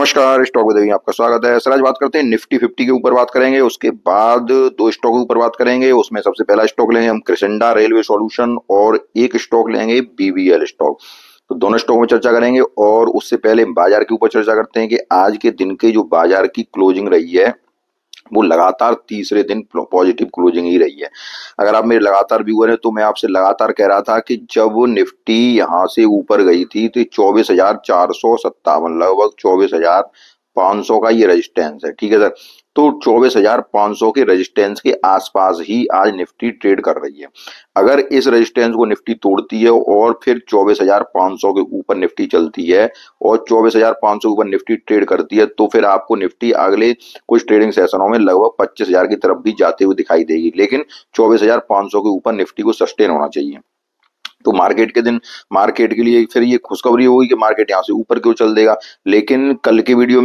नमस्कार, स्टॉक में आपका स्वागत है। सर आज बात करते हैं निफ्टी 50 के ऊपर बात करेंगे, उसके बाद दो स्टॉक के ऊपर बात करेंगे। उसमें सबसे पहला स्टॉक लेंगे हम क्रिसेंडा रेलवे सॉल्यूशन और एक स्टॉक लेंगे बीवीएल स्टॉक। तो दोनों स्टॉक में चर्चा करेंगे और उससे पहले बाजार के ऊपर चर्चा करते हैं कि आज के दिन के जो बाजार की क्लोजिंग रही है वो लगातार तीसरे दिन पॉजिटिव क्लोजिंग ही रही है। अगर आप मेरे लगातार व्यूअर हैं तो मैं आपसे लगातार कह रहा था कि जब निफ्टी यहां से ऊपर गई थी तो 24,457 लगभग 24,500 का ये रेजिस्टेंस है। ठीक है सर, तो 24,500 के रेजिस्टेंस के आसपास ही आज निफ्टी ट्रेड कर रही है। अगर इस रेजिस्टेंस को निफ्टी तोड़ती है और फिर 24,500 के ऊपर निफ्टी चलती है और 24,500 के ऊपर निफ्टी ट्रेड करती है तो फिर आपको निफ्टी अगले कुछ ट्रेडिंग सेशनों में लगभग 25,000 की तरफ भी जाते हुए दिखाई देगी, लेकिन 24,500 के ऊपर निफ्टी को सस्टेन होना चाहिए। तो मार्केट के लिए फिर ये खुशखबरी होगी कि मार्केट यहाँ से ऊपर क्यों चल देगा। लेकिन कल के वीडियो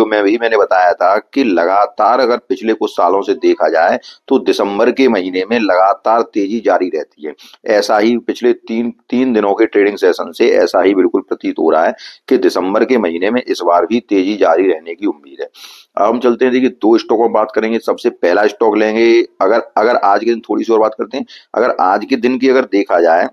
में भी मैंने बताया था कि लगातार अगर पिछले कुछ सालों से देखा जाए तो दिसंबर के महीने में लगातार तेजी जारी रहती है। ऐसा ही पिछले तीन दिनों के ट्रेडिंग सेशन से ऐसा ही बिल्कुल प्रतीत हो रहा है कि दिसंबर के महीने में इस बार भी तेजी जारी रहने की उम्मीद है। अब हम चलते हैं, देखिए दो स्टॉक में बात करेंगे। सबसे पहला स्टॉक लेंगे, अगर आज के दिन थोड़ी सी और बात करते हैं। अगर आज के दिन की अगर देखा जाए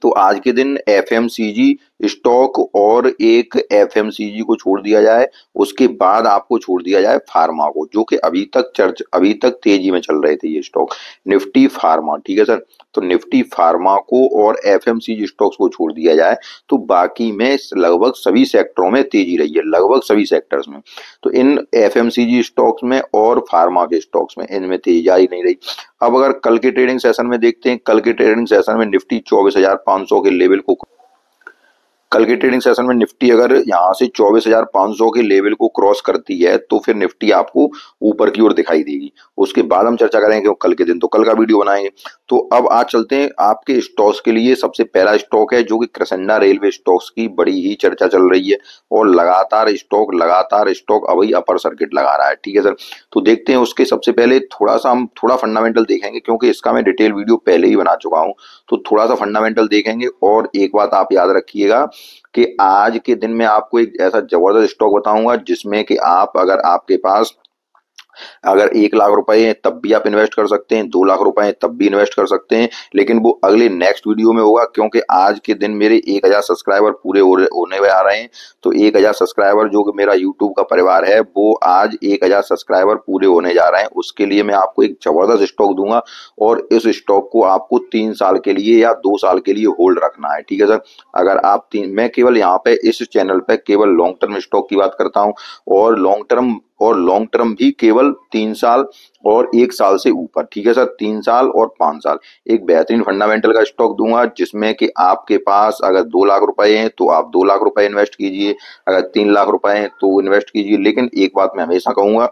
तो आज के दिन एफएमसीजी स्टॉक और एक एफएमसीजी को छोड़ दिया जाए, उसके बाद आपको छोड़ दिया जाए फार्मा को, जो कि अभी तक तेजी में चल रहे थे ये स्टॉक, निफ्टी फार्मा। ठीक है सर, तो निफ्टी फार्मा को और एफएमसीजी स्टॉक्स को छोड़ दिया जाए तो बाकी में लगभग सभी सेक्टरों में तेजी रही है, लगभग सभी सेक्टर्स में। तो इन एफएमसीजी स्टॉक्स में और फार्मा के स्टॉक्स में इनमें तेजी जारी नहीं रही। अब अगर कल के ट्रेडिंग सेशन में देखते हैं, कल के ट्रेडिंग सेशन में निफ्टी 24,500 के लेवल को अगर यहां से 24,500 के लेवल को क्रॉस करती है तो फिर निफ्टी आपको ऊपर की ओर दिखाई देगी। उसके बाद हम चर्चा करेंगे कल के दिन, तो कल का वीडियो बनाएंगे। तो अब आज चलते हैं आपके स्टॉक्स के लिए। सबसे पहला स्टॉक है जो कि क्रिसेंडा रेलवे स्टॉक्स की बड़ी ही चर्चा चल रही है और लगातार स्टॉक अभी अपर सर्किट लगा रहा है। ठीक है सर, तो देखते हैं। उसके सबसे पहले हम थोड़ा फंडामेंटल देखेंगे, क्योंकि इसका मैं डिटेल वीडियो पहले ही बना चुका हूं। तो थोड़ा सा फंडामेंटल देखेंगे और एक बात आप याद रखिएगा कि आज के दिन में आपको एक ऐसा जबरदस्त स्टॉक बताऊंगा जिसमें कि अगर आपके पास अगर 1,00,000 रुपए हैं तब भी आप इन्वेस्ट कर सकते हैं, 2,00,000 रुपए हैं तब भी इन्वेस्ट कर सकते हैं, लेकिन वो अगले नेक्स्ट वीडियो में होगा, क्योंकि आज के दिन मेरे 1,000 सब्सक्राइबर पूरे होने आ रहे हैं। तो 1,000 सब्सक्राइबर जो कि मेरा यूट्यूब का परिवार है वो आज 1,000 सब्सक्राइबर पूरे होने जा रहे हैं। उसके लिए मैं आपको एक जबरदस्त स्टॉक दूंगा और इस स्टॉक को आपको 3 साल के लिए या 2 साल के लिए होल्ड रखना है। ठीक है सर, अगर आप मैं केवल यहाँ पे इस चैनल पे केवल लॉन्ग टर्म स्टॉक की बात करता हूँ और लॉन्ग टर्म भी केवल 3 साल और 1 साल से ऊपर। ठीक है सर, 3 साल और 5 साल एक बेहतरीन फंडामेंटल का स्टॉक दूंगा जिसमें कि आपके पास अगर 2,00,000 रुपए हैं तो आप 2,00,000 रुपए इन्वेस्ट कीजिए, अगर 3,00,000 रुपए हैं तो इन्वेस्ट कीजिए। लेकिन एक बात मैं हमेशा कहूंगा,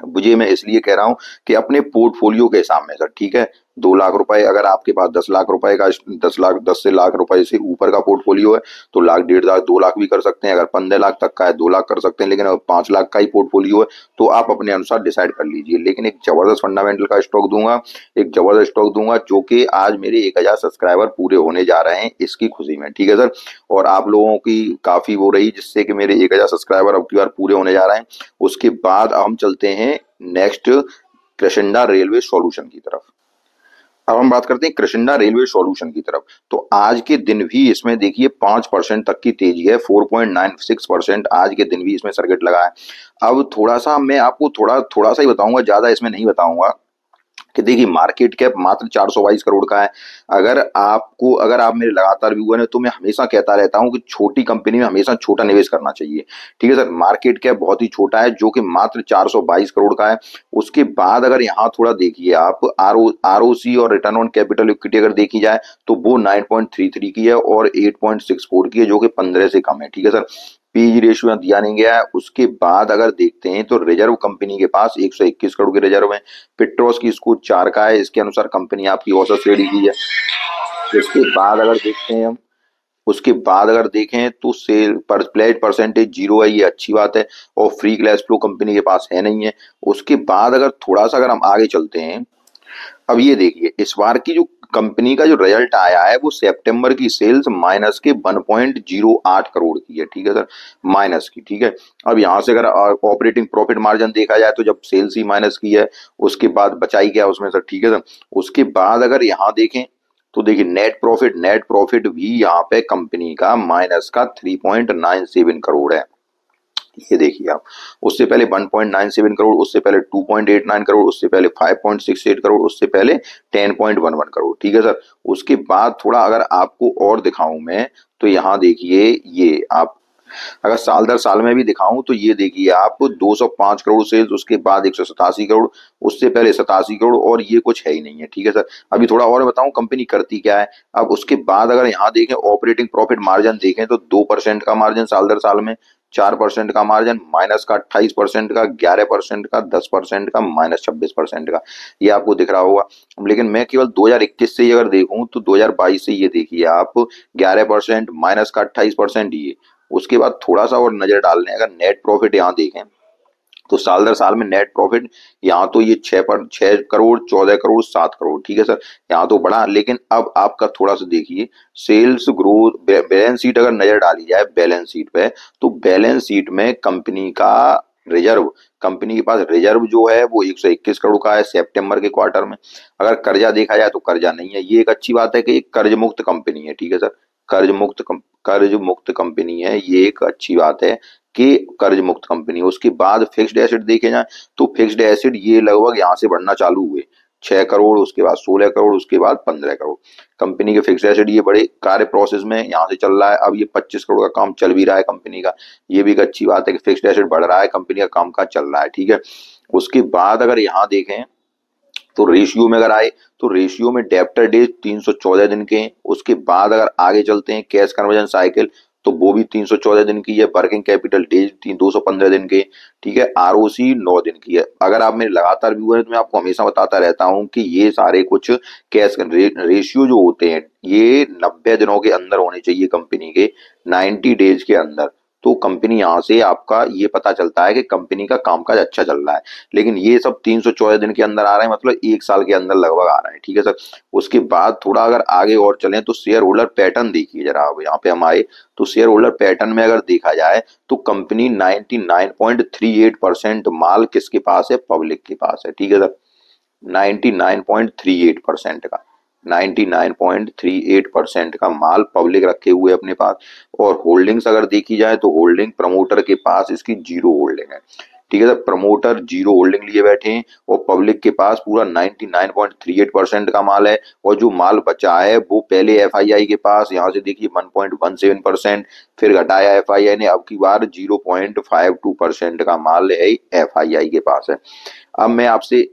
मुझे मैं इसलिए कह रहा हूं कि अपने पोर्टफोलियो के हिसाब में सर। ठीक है, 2,00,000 रुपए अगर आपके पास 10,00,000 रुपए का 10 से लाख रुपए से ऊपर का पोर्टफोलियो है तो 1,00,000, 1,50,000, 2,00,000 भी कर सकते हैं। अगर 15 लाख तक का है 2,00,000 कर सकते हैं, लेकिन अगर 5 लाख का ही पोर्टफोलियो है तो आप अपने अनुसार डिसाइड कर लीजिए। लेकिन एक जबरदस्त फंडामेंटल का स्टॉक दूंगा, एक जबरदस्त स्टॉक दूंगा जो कि आज मेरे 1,000 सब्सक्राइबर पूरे होने जा रहे हैं इसकी खुशी में। ठीक है सर, और आप लोगों की काफी वो रही जिससे कि मेरे 1,000 सब्सक्राइबर अब की बार पूरे होने जा रहे हैं। उसके बाद हम चलते हैं नेक्स्ट क्रिसेंडा रेलवे सॉल्यूशन की तरफ। अब हम बात करते हैं क्रिसेंडा रेलवे सॉल्यूशन की तरफ। तो आज के दिन भी इसमें देखिए 5% तक की तेजी है, 4.96% आज के दिन भी इसमें सर्किट लगा है। अब थोड़ा सा मैं आपको थोड़ा सा ही बताऊंगा, ज्यादा इसमें नहीं बताऊंगा कि देखिए मार्केट कैप मात्र 422 करोड़ का है। अगर आप मेरे लगातार व्यूअर हैं तो मैं हमेशा कहता रहता हूं कि छोटी कंपनी में हमेशा छोटा निवेश करना चाहिए। ठीक है सर, मार्केट कैप बहुत ही छोटा है जो कि मात्र 422 करोड़ का है। उसके बाद अगर यहाँ थोड़ा देखिए आप आरओसी और रिटर्न ऑन कैपिटल इक्विटी अगर देखी जाए तो वो 9.33 की है और 8.64 की है, जो कि 15 से कम है। ठीक है सर, पीई रेशियो दिया नहीं गया है। उसके बाद अगर देखते हैं तो रिजर्व कंपनी के पास 121 करोड़ के रिजर्व है। पेट्रोस की स्कोर 4 का है, इसके अनुसार कंपनी आपकी औसत श्रेणी की है। उसके बाद अगर देखते हैं हम उसके बाद अगर देखें तो सेल पर प्लेज परसेंटेज 0 है, ये अच्छी बात है, और फ्री कैश फ्लो कंपनी के पास है नहीं है। उसके बाद अगर थोड़ा सा अगर हम आगे चलते हैं, अब ये देखिए इस बार की जो कंपनी का जो रिजल्ट आया है वो सितंबर की सेल्स माइनस के 1.08 करोड़ की है, ठीक है सर, माइनस की, ठीक है। अब यहाँ से अगर ऑपरेटिंग प्रॉफिट मार्जिन देखा जाए तो जब सेल्स ही माइनस की है उसके बाद बचाई क्या उसमें सर, ठीक है सर। उसके बाद अगर यहाँ देखें तो देखिए नेट प्रॉफिट भी यहाँ पे कंपनी का माइनस का 3.97 करोड़ है। ये देखिए आप, उससे पहले 1.97 करोड़, उससे पहले 2.89 करोड़, उससे पहले 5.68 करोड़, उससे पहले 10.11 करोड़, ठीक है सर। उसके बाद थोड़ा अगर आपको और दिखाऊं मैं तो यहाँ देखिए, ये आप अगर साल दर साल में भी दिखाऊं तो ये देखिए आप 205 करोड़ सेल्स, उसके बाद 187 करोड़, उससे पहले 87 करोड़, और ये कुछ है ही नहीं है, ठीक है सर। अभी थोड़ा और बताऊं कंपनी करती क्या है। अब उसके बाद अगर यहाँ देखें ऑपरेटिंग प्रॉफिट मार्जिन देखें तो 2% का मार्जिन साल दर साल में, 4% का मार्जिन, माइनस का 28% का, 11% का, 10% का, माइनस 26% का, ये आपको दिख रहा होगा। लेकिन मैं केवल 2021 से ही अगर देखूं तो 2022 से ये देखिए आप 11%, माइनस का 28%, ये उसके बाद थोड़ा सा और नजर डाल लें अगर नेट प्रॉफिट यहाँ देखें तो साल दर साल में नेट प्रॉफिट यहाँ तो ये 6 करोड़, 14 करोड़, 7 करोड़, ठीक है सर, यहाँ तो बढ़ा। लेकिन अब आपका थोड़ा सा देखिए सेल्स ग्रोथ, बैलेंस शीट अगर नजर डाली जाए बैलेंस शीट पे तो बैलेंस शीट में कंपनी का रिजर्व, कंपनी के पास रिजर्व जो है वो 121 करोड़ का है सितंबर के क्वार्टर में। अगर कर्जा देखा जाए तो कर्जा नहीं है, ये एक अच्छी बात है कि एक कर्ज मुक्त कंपनी है, ठीक है सर, कर्ज मुक्त कंपनी है, ये एक अच्छी बात है कि कर्ज मुक्त कंपनी। उसके बाद फिक्स्ड एसेट देखे जाए तो फिक्स्ड एसेट ये लगभग यहाँ से बढ़ना चालू हुए, 6 करोड़, उसके बाद 16 करोड़, उसके बाद 15 करोड़। कंपनी के फिक्स्ड एसेट ये बड़े कार्य प्रोसेस में यहाँ से चल रहा है। अब ये 25 करोड़ का काम चल भी रहा है कंपनी का, ये भी एक अच्छी बात है कि फिक्स्ड एसेट बढ़ रहा है, कंपनी का काम काज चल रहा है, ठीक है। उसके बाद अगर यहाँ देखें तो रेशियो में अगर आए तो रेशियो में डेब्टर डेज 314 दिन के हैं। उसके बाद अगर आगे चलते हैं कैश कन्वर्जन साइकिल तो वो भी 314 दिन की है। वर्किंग कैपिटल डेज 215 दिन के, ठीक है। आरओसी 9 दिन की है। अगर आप मेरे लगातार व्यूअर हैं तो मैं आपको हमेशा बताता रहता हूं कि ये सारे कुछ कैश रेशियो जो होते हैं ये 90 दिनों के अंदर होने चाहिए कंपनी के, 90 डेज के अंदर। तो कंपनी यहाँ से आपका ये पता चलता है कि कंपनी का कामकाज अच्छा चल रहा है। लेकिन ये सब 314 दिन के अंदर आ रहे हैं, मतलब एक साल के अंदर लगभग आ रहा है, ठीक है सर। उसके बाद थोड़ा अगर आगे और चलें तो शेयर होल्डर पैटर्न देखिए जरा, अब यहाँ पे हम आए तो शेयर होल्डर पैटर्न में अगर देखा जाए तो कंपनी 99.38% माल किसके पास है, पब्लिक के पास है, ठीक है सर। 99.38% का, 99.38% का माल पब्लिक रखे हुए अपने पास। और होल्डिंग्स अगर देखी जाए तो होल्डिंग प्रमोटर के पास इसकी जीरो होल्डिंग है, ठीक है सर। प्रमोटर जीरो होल्डिंग लिए बैठे हैं और पब्लिक के पास पूरा 99.38% का माल है। और जो माल बचा है वो पहले एफआईआई के पास, यहाँ से देखिए 1.17%, फिर घटाया एफआईआई ने, अब की बार 0.52% का माल है एफआईआई के पास है। अब मैं आपसे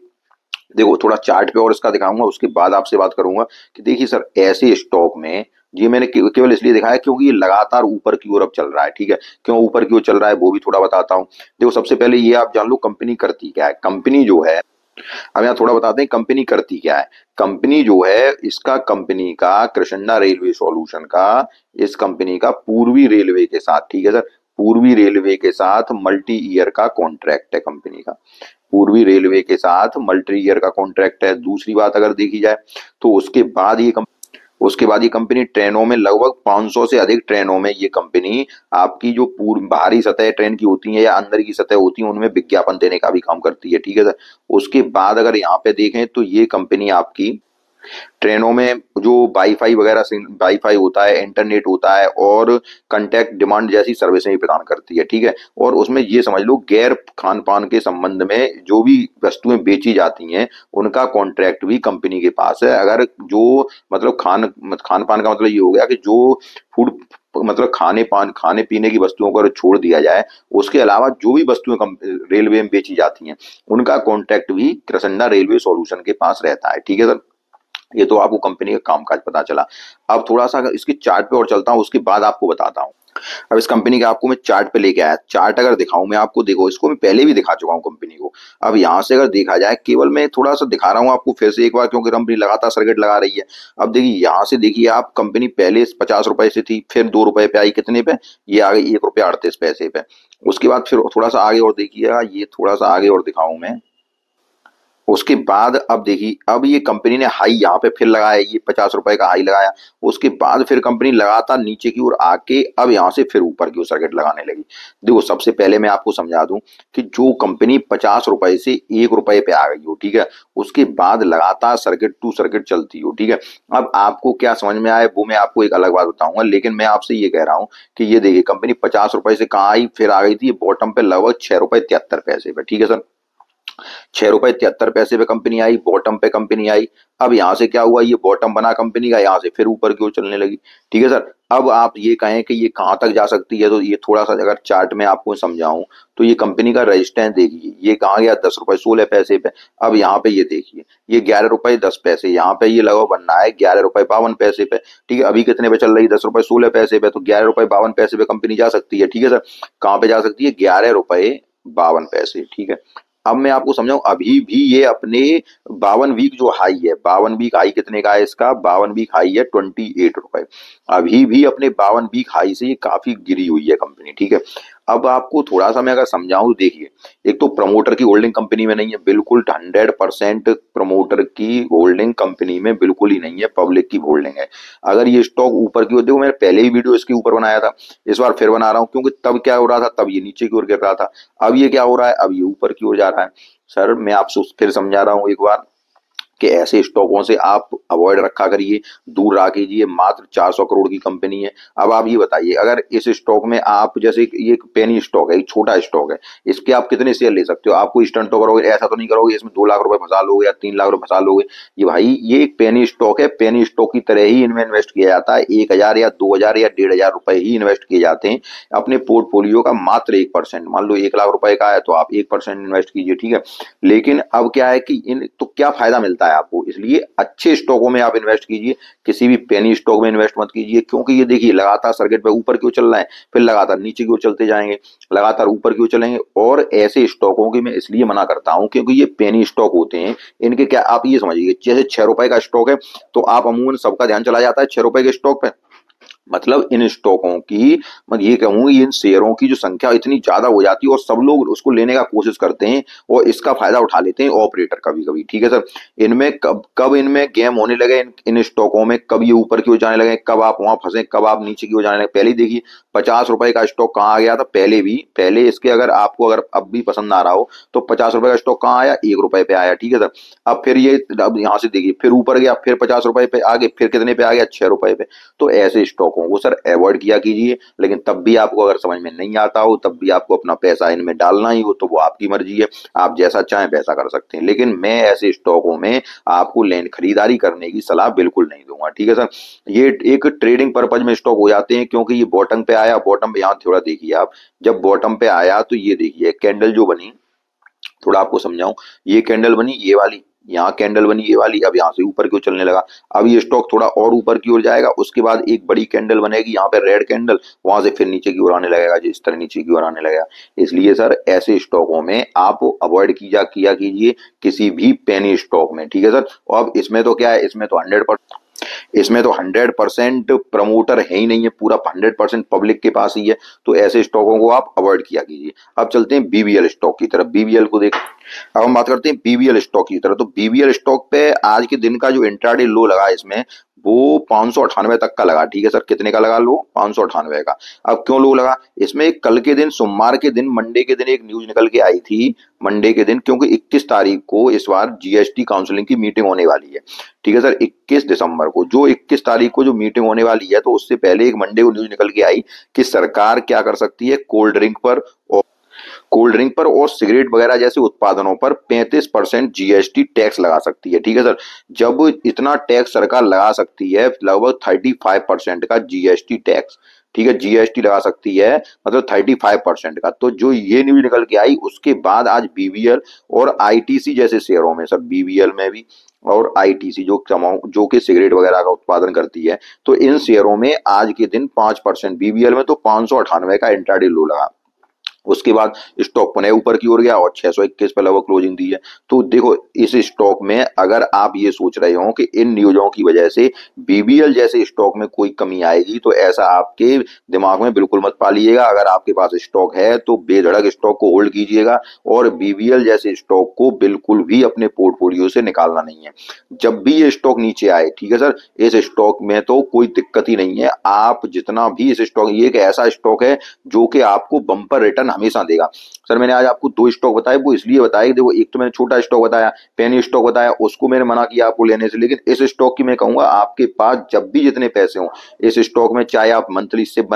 देखो थोड़ा चार्ट पे और इसका दिखाऊंगा, उसके बाद आपसे बात करूंगा कि देखिए सर ऐसे स्टॉक में ये मैंने केवल इसलिए दिखाया क्योंकि ये लगातार ऊपर की ओर अब चल रहा है, ठीक है। क्यों ऊपर की ओर चल रहा है वो भी थोड़ा बताता हूँ। देखो सबसे पहले ये आप जान लो कंपनी करती क्या है। कंपनी जो है, अब यहाँ थोड़ा बताते हैं कंपनी करती क्या है। कंपनी जो है इसका, कंपनी का कृष्णा रेलवे सॉल्यूशन का, इस कंपनी का पूर्वी रेलवे के साथ, ठीक है सर, पूर्वी रेलवे के साथ मल्टी ईयर का कॉन्ट्रैक्ट है कंपनी का, पूर्वी रेलवे के साथ मल्टी ईयर का कॉन्ट्रैक्ट है। दूसरी बात अगर देखी जाए तो उसके बाद ये कंपनी ट्रेनों में लगभग 500 से अधिक ट्रेनों में ये कंपनी आपकी जो पूर्व बाहरी सतह ट्रेन की होती है या अंदर की सतह होती है उनमें विज्ञापन देने का भी काम करती है, ठीक है सर। उसके बाद अगर यहाँ पे देखें तो ये कंपनी आपकी ट्रेनों में जो वाईफाई वगैरह, वाईफाई होता है, इंटरनेट होता है और कंटेक्ट डिमांड जैसी सर्विसें भी प्रदान करती है, ठीक है। और उसमें ये समझ लो गैर खान पान के संबंध में जो भी वस्तुएं बेची जाती हैं उनका कॉन्ट्रैक्ट भी कंपनी के पास है। अगर जो मतलब खान पान का मतलब ये हो गया कि जो फूड मतलब खाने पीने की वस्तुओं को अगर छोड़ दिया जाए, उसके अलावा जो भी वस्तुएं रेलवे में बेची जाती हैं उनका कॉन्ट्रैक्ट भी कृष्णा रेलवे सॉल्यूशन के पास रहता है, ठीक है सर। ये तो आपको कंपनी का कामकाज पता चला। अब थोड़ा सा अगर इसके चार्ट पे और चलता हूँ उसके बाद आपको बताता हूँ। अब इस कंपनी का आपको मैं चार्ट पे लेके आया, चार्ट अगर दिखाऊं मैं आपको, देखो इसको मैं पहले भी दिखा चुका हूँ कंपनी को। अब यहाँ से अगर देखा जाए, केवल मैं थोड़ा सा दिखा रहा हूँ आपको फिर से एक बार क्योंकि कंपनी लगातार सर्किट लगा रही है। अब देखिए यहाँ से देखिए आप, कंपनी पहले 50 रुपए से थी, फिर 2 रुपए पे आई, कितने पे, ये आ गई 1 रुपया 38 पैसे पे। उसके बाद फिर थोड़ा सा आगे और देखिएगा, ये थोड़ा सा आगे और दिखाऊं मैं, उसके बाद अब देखिए, अब ये कंपनी ने हाई यहाँ पे फिर लगाया, ये 50 रुपए का हाई लगाया। उसके बाद फिर कंपनी लगातार नीचे की ओर आके अब यहाँ से फिर ऊपर की ओर सर्किट लगाने लगी। देखो, सबसे पहले मैं आपको समझा दूं कि जो कंपनी 50 रुपए से 1 रुपए पे आ गई हो, ठीक है, उसके बाद लगातार सर्किट टू सर्किट चलती हो, ठीक है। अब आपको क्या समझ में आए वो मैं आपको एक अलग बात बताऊंगा, लेकिन मैं आपसे ये कह रहा हूँ कि ये देखिए, कंपनी 50 रुपए से कहाँ आई, फिर आ गई थी बॉटम पे लगभग 6 रुपए 73 पैसे पे, ठीक है सर। 6 रुपए 73 पैसे पे कंपनी आई, बॉटम पे कंपनी आई। अब यहाँ से क्या हुआ, ये बॉटम बना कंपनी का, यहाँ से फिर ऊपर की ओर चलने लगी, ठीक है सर। अब आप ये कहें कि ये कहाँ तक जा सकती है, तो ये थोड़ा सा अगर चार्ट में आपको समझाऊं, तो ये कंपनी का रेजिस्टेंस देखिए, ये कहाँ गया, 10 रुपए 16 पैसे पे। अब यहाँ पे ये देखिए, ये 11 रुपए 10 पैसे, यहाँ पे ये लगभग बनना है 11 रुपए 52 पैसे पे, ठीक है। अभी कितने पे चल रही है, 10 रुपए 16 पैसे पे, तो 11 रुपए 52 पैसे पे कंपनी जा सकती है, ठीक है सर। कहाँ पे जा सकती है, 11 रुपए 52 पैसे, ठीक है। अब मैं आपको समझाऊं, अभी भी ये अपने 52 वीक जो हाई है, 52 वीक हाई कितने का है इसका, 52 वीक हाई है 28 रुपए। अभी भी अपने 52 वीक हाई से ये काफी गिरी हुई है कंपनी, ठीक है। अब आपको थोड़ा सा मैं अगर समझाऊं, देखिए, एक तो प्रमोटर की होल्डिंग कंपनी में नहीं है, बिल्कुल 100% प्रमोटर की होल्डिंग कंपनी में बिल्कुल ही नहीं है, पब्लिक की होल्डिंग है। अगर ये स्टॉक ऊपर की ओर, देखो मैंने पहले ही वीडियो इसके ऊपर बनाया था, इस बार फिर बना रहा हूँ, क्योंकि तब क्या हो रहा था, तब ये नीचे की ओर गिर रहा था। अब ये क्या हो रहा है, अब ये ऊपर की ओर जा रहा है। सर मैं आपसे फिर समझा रहा हूँ एक बार कि ऐसे स्टॉकों से आप अवॉइड रखा करिए, दूर रहा कीजिए। मात्र 400 करोड़ की कंपनी है। अब आप ये बताइए, अगर इस स्टॉक में आप, जैसे ये एक पेनी स्टॉक है, एक छोटा स्टॉक है, इसके आप कितने शेयर ले सकते हो, आपको स्टंट तो करोगे, ऐसा तो नहीं करोगे इसमें 2 लाख रुपए फंसा लोगे या 3 लाख रुपए फंसा लोगे। ये भाई, ये एक पेनी स्टॉक है, पेनी स्टॉक की तरह ही इनमें इन्वेस्ट किया जाता है। 1,000 या 2,000 या 1,500 रुपए ही इन्वेस्ट किए जाते हैं अपने पोर्टफोलियो का, मात्र 1%। मान लो 1 लाख रुपए का है तो आप 1% इन्वेस्ट कीजिए, ठीक है। लेकिन अब क्या है कि इन तो क्या फायदा मिलता है आपको, इसलिए अच्छे स्टॉकों में आप इन्वेस्ट कीजिए, किसी भी पेनी स्टॉक में इन्वेस्ट मत कीजिए, क्योंकि ये देखिए लगातार सर्किट पे ऊपर क्यों चल रहा है, फिर लगातार नीचे क्यों चलते जाएंगे, लगातार ऊपर क्यों चलेंगे। और ऐसे स्टॉकों की मैं इसलिए मना करता हूं क्योंकि ये पेनी स्टॉक होते हैं। इनके क्या, आप ये समझिए, जैसे 6 रुपए का स्टॉक है, तो आप अमूमन सबका ध्यान चला जाता है 6 रुपए के स्टॉक पे। मतलब इन स्टॉकों की, मैं ये कहूँ, इन शेयरों की जो संख्या इतनी ज्यादा हो जाती है और सब लोग उसको लेने का कोशिश करते हैं और इसका फायदा उठा लेते हैं ऑपरेटर कभी कभी, ठीक है सर। इनमें कब कब इनमें गेम होने लगे, इन स्टॉकों में कब ये ऊपर की ओर जाने लगे, कब आप वहां फंसे, कब आप नीचे की ओर जाने लगे। पहले ही देखिए 50 रुपए का स्टॉक कहाँ आ गया था, पहले इसके, अगर आपको अगर अब भी पसंद ना रहा हो, तो 50 रुपए का स्टॉक कहाँ आया, 1 रुपए पे आया, ठीक है सर। अब फिर ये, अब यहाँ से देखिए फिर ऊपर गया, फिर 50 रुपए पे आगे, फिर कितने पे आ गया, 6 रुपए पे। तो ऐसे स्टॉकों को सर अवॉइड किया कीजिए। लेकिन तब भी आपको अगर समझ में नहीं आता हो, तब भी आपको अपना पैसा इनमें डालना ही हो, तो वो आपकी मर्जी है, आप जैसा चाहें वैसा कर सकते हैं। लेकिन मैं ऐसे स्टॉकों में आपको लैंड खरीदारी करने की सलाह बिल्कुल नहीं दूंगा, ठीक है सर। ये एक ट्रेडिंग पर्पज में स्टॉक हो जाते हैं, क्योंकि ये बॉटम पे आया, बॉटम पे यहाँ थोड़ा देखिए आप, जब बॉटम पे आया तो ये देखिए कैंडल जो बनी, थोड़ा आपको समझाऊं, ये कैंडल बनी, ये वाली, यहाँ कैंडल बनी ये वाली, अब यहाँ से ऊपर क्यों चलने लगा। अब ये स्टॉक थोड़ा और ऊपर की ओर जाएगा, उसके बाद एक बड़ी कैंडल बनेगी यहाँ पे, रेड कैंडल, वहां से फिर नीचे की ओर आने लगेगा, जिस तरह नीचे की ओर आने लगेगा। इसलिए सर ऐसे स्टॉकों में आप अवॉइड किया कीजिए, किसी भी पेनी स्टॉक में, ठीक है सर। और अब इसमें तो क्या है, इसमें तो 100% प्रमोटर है ही नहीं है, पूरा 100% पब्लिक के पास ही है। तो ऐसे स्टॉकों को आप अवॉइड किया कीजिए। अब चलते हैं बीबीएल स्टॉक की तरफ, बीबीएल को देख, अब हम बात करते हैं बीबीएल स्टॉक की तरफ। तो बीबीएल स्टॉक पे आज के दिन का जो इंट्राडे लो लगा इसमें, वो 598 तक का लगा, ठीक है सर। कितने का लगा लो, 598 का। अब क्यों लो लगा, इसमें कल के दिन, सोमवार के दिन, मंडे के दिन एक न्यूज निकल के आई थी, मंडे के दिन, क्योंकि 21 तारीख को इस बार जीएसटी काउंसिलिंग की मीटिंग होने वाली है, ठीक है सर। 21 दिसंबर को, जो 21 तारीख को जो मीटिंग होने वाली है, तो उससे पहले एक मंडे को न्यूज निकल के आई कि सरकार क्या कर सकती है, कोल्ड ड्रिंक पर और सिगरेट वगैरह जैसे उत्पादनों पर 35% जीएसटी टैक्स लगा सकती है, ठीक है सर। जब इतना टैक्स सरकार लगा सकती है, लगभग 35% का जीएसटी टैक्स, ठीक है, जीएसटी लगा सकती है, मतलब 35% का। तो जो ये न्यूज निकल के आई, उसके बाद आज बीबीएल और आईटीसी जैसे शेयरों में सर, बीबीएल में भी और आईटीसी जो कि सिगरेट वगैरह का उत्पादन करती है, तो इन शेयरों में आज के दिन 5%, बीबीएल में तो 598 का इंट्राडे लो लगा, उसके बाद स्टॉक पुनः ऊपर की ओर गया और 621 पे लगभग क्लोजिंग दी है। तो देखो इस स्टॉक में अगर आप ये सोच रहे हो कि इन न्यूज़ों की वजह से बीबीएल जैसे स्टॉक में कोई कमी आएगी, तो ऐसा आपके दिमाग में बिल्कुल मत पालिएगा। अगर आपके पास स्टॉक है तो बेधड़क स्टॉक को होल्ड कीजिएगा और बीबीएल जैसे स्टॉक को बिल्कुल भी अपने पोर्टफोलियो से निकालना नहीं है। जब भी ये स्टॉक नीचे आए, ठीक है सर, इस स्टॉक में तो कोई दिक्कत ही नहीं है। आप जितना भी इस स्टॉक, ये एक ऐसा स्टॉक है जो कि आपको बम्पर रिटर्न हमेशा देगा। सर मैंने आज आपको 2 स्टॉक बताए, वो इसलिए बताए, देखो एक तो मैंने छोटा स्टॉक बताया, पेनी स्टॉक बताया, उसको मैंने मना किया आपको लेने से, लेकिन इस स्टॉक की मैं कहूंगा आपके पास जब भी जितने पैसे हों इस स्टॉक में, चाहे आप मंथली सिप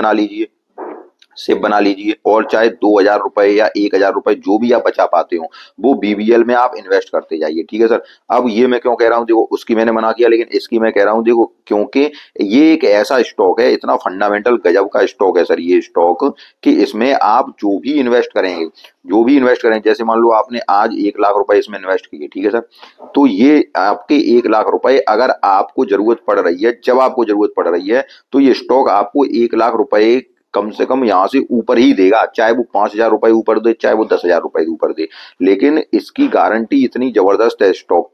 बना लीजिए, और चाहे 2,000 रुपए या 1,000 रुपए जो भी आप बचा पाते हो वो बीबीएल में आप इन्वेस्ट करते जाइए, ठीक है सर। अब ये मैं क्यों कह रहा हूँ, देखो उसकी मैंने मना किया, लेकिन इसकी मैं कह रहा हूँ देखो, क्योंकि ये एक ऐसा स्टॉक है, इतना फंडामेंटल गजब का स्टॉक है सर ये स्टॉक, कि इसमें आप जो भी इन्वेस्ट करें, जैसे मान लो आपने आज 1,00,000 रुपए इसमें इन्वेस्ट किए, ठीक है सर, तो ये आपके 1,00,000 रुपए अगर आपको जरूरत पड़ रही है, जब आपको जरूरत पड़ रही है, तो ये स्टॉक आपको 1,00,000 रुपए कम से कम यहाँ से ऊपर ही देगा, चाहे वो 5,000 रुपए ऊपर दे, चाहे वो 10,000 रुपए ऊपर दे, लेकिन इसकी गारंटी इतनी जबरदस्त है स्टॉक।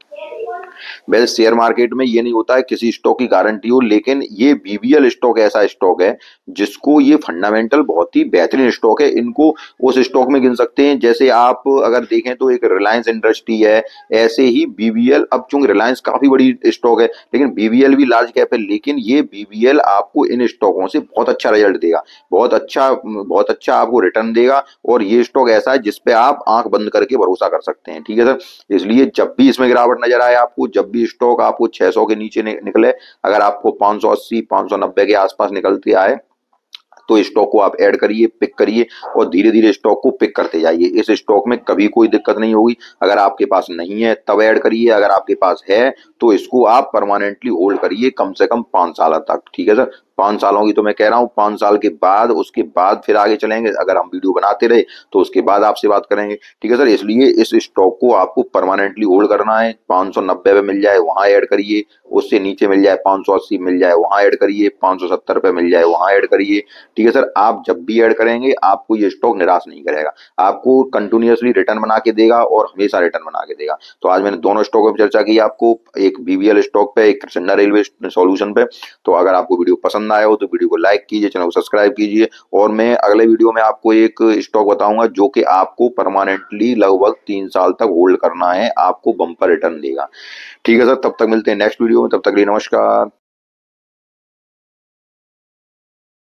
वैसे शेयर मार्केट में ये नहीं होता है किसी स्टॉक की गारंटी हो, लेकिन ये बीबीएल स्टॉक ऐसा स्टॉक है जिसको ये फंडामेंटल बहुत ही बेहतरीन स्टॉक है। इनको उस स्टॉक में गिन सकते हैं, जैसे आप अगर देखें तो एक रिलायंस इंडस्ट्री है, ऐसे ही बीबीएल, अब चूंकि रिलायंस काफी बड़ी स्टॉक है लेकिन बीबीएल भी लार्ज कैप है, लेकिन ये बीबीएल आपको इन स्टॉकों से बहुत अच्छा रिजल्ट देगा, बहुत अच्छा आपको रिटर्न देगा, और ये स्टॉक ऐसा है जिसपे आप आंख बंद करके भरोसा कर सकते हैं, ठीक है सर। इसलिए जब भी इसमें गिरावट नजर आए आपको, जब भी स्टॉक आपको 600 के नीचे निकले, अगर आपको 580 590 के आसपास निकलते आए, तो स्टॉक को आप ऐड करिए, पिक करिए और धीरे धीरे स्टॉक को पिक करते जाइए। इस स्टॉक में कभी कोई दिक्कत नहीं होगी। अगर आपके पास नहीं है तब ऐड करिए, अगर आपके पास है तो इसको आप परमानेंटली होल्ड करिए कम से कम 5 साल तक, ठीक है सर। 5 सालों की तो मैं कह रहा हूँ, 5 साल के बाद उसके बाद फिर आगे चलेंगे, अगर हम वीडियो बनाते रहे तो उसके बाद आपसे बात करेंगे, ठीक है सर। इसलिए इस स्टॉक को आपको परमानेंटली होल्ड करना है। 590 पे मिल जाए वहां ऐड करिए, उससे नीचे मिल जाए 580 मिल जाए वहां ऐड करिए, 570 पे मिल जाए वहां ऐड करिए, ठीक है सर। आप जब भी ऐड करेंगे आपको ये स्टॉक निराश नहीं करेगा, आपको कंटिन्यूअसली रिटर्न बना के देगा और हमेशा रिटर्न बना के देगा। तो आज मैंने दोनों स्टॉक पर चर्चा की आपको, एक बीबीएल स्टॉक पे, एक कृष्णा रेलवे सॉल्यूशन पे। तो अगर आपको वीडियो पसंद आया हो तो वीडियो को लाइक कीजिए, चैनल को सब्सक्राइब कीजिए, और मैं अगले वीडियो में आपको एक स्टॉक बताऊंगा जो कि आपको परमानेंटली लगभग 3 साल तक होल्ड करना है, आपको बम्पर रिटर्न देगा, ठीक है सर। तब तक मिलते हैं नेक्स्ट वीडियो में, तब तक के लिए नमस्कार।